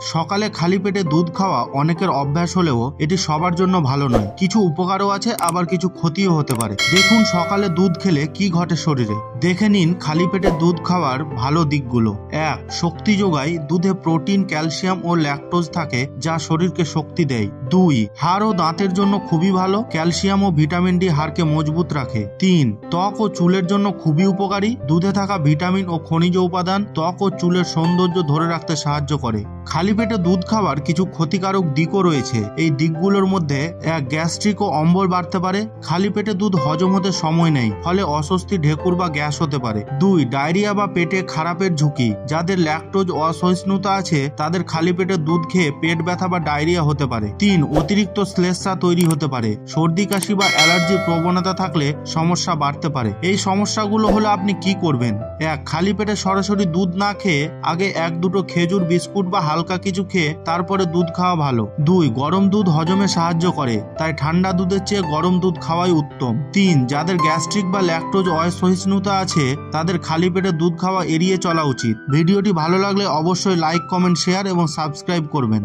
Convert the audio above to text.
সকালে খালি পেটে দুধ খাওয়া অনেকের অভ্যাস হলেও এটি সবার জন্য ভালো নয়। কিছু উপকারও আছে, আবার কিছু ক্ষতিও হতে পারে। দেখুন সকালে দুধ খেলে কি ঘটে শরীরে। দেখে নিন খালি পেটে দুধ খাওয়ার ভালো দিকগুলো। 1. শক্তি যোগায়। দুধে প্রোটিন, ক্যালসিয়াম ও ল্যাকটোজ থাকে যা শরীরকে শক্তি দেয়। 2. হাড় ও দাঁতের জন্য খুবই ভালো। ক্যালসিয়াম ও ভিটামিন ডি হাড়কে মজবুত রাখে। 3. ত্বক ও চুলের জন্য খুবই উপকারী। দুধে থাকা ভিটামিন ও খনিজ উপাদান ত্বক ও চুলের সৌন্দর্য ধরে রাখতে সাহায্য করে। খালি পেটে দুধ খাওয়ার কিছু ক্ষতিকারক দিকও রয়েছে। এই দিকগুলোর মধ্যে 1. গ্যাস্ট্রিক ও অম্বল বাড়তে পারে। খালি পেটে দুধ হজম হতে সময় নেই, ফলে অস্বস্তি, ঢেকুর বা গ্যাস হতে পারে। 2. ডায়রিয়া বা পেটে খারাপের ঝুঁকি। যাদের ল্যাকটোজ অসহিষ্ণুতা আছে তাদের খালি পেটে দুধ খেয়ে পেট ব্যথা বা ডায়রিয়া হতে পারে। 3. অতিরিক্ত শ্লেষ্মা তৈরি হতে পারে। সর্দি, কাশি বা অ্যালার্জির প্রবণতা থাকলে সমস্যা বাড়তে পারে। এই সমস্যাগুলো হলে আপনি কি করবেন? 1. খালি পেটে সরাসরি দুধ না খেয়ে আগে 1-2 খেজুর, বিস্কুট বা হালকা কিছু খেয়ে তারপরে দুধ খাওয়া ভালো। 2. গরম দুধ হজমে সাহায্য করে, তাই ঠান্ডা দুধের চেয়ে গরম দুধ খাওয়াই উত্তম। 3. যাদের গ্যাস্ট্রিক বা ল্যাকটোজ অসহিষ্ণুতা আছে তাদের খালি পেটে দুধ খাওয়া এড়িয়ে চলা উচিত। ভিডিওটি ভালো লাগলে অবশ্যই লাইক, কমেন্ট, শেয়ার এবং সাবস্ক্রাইব করবেন।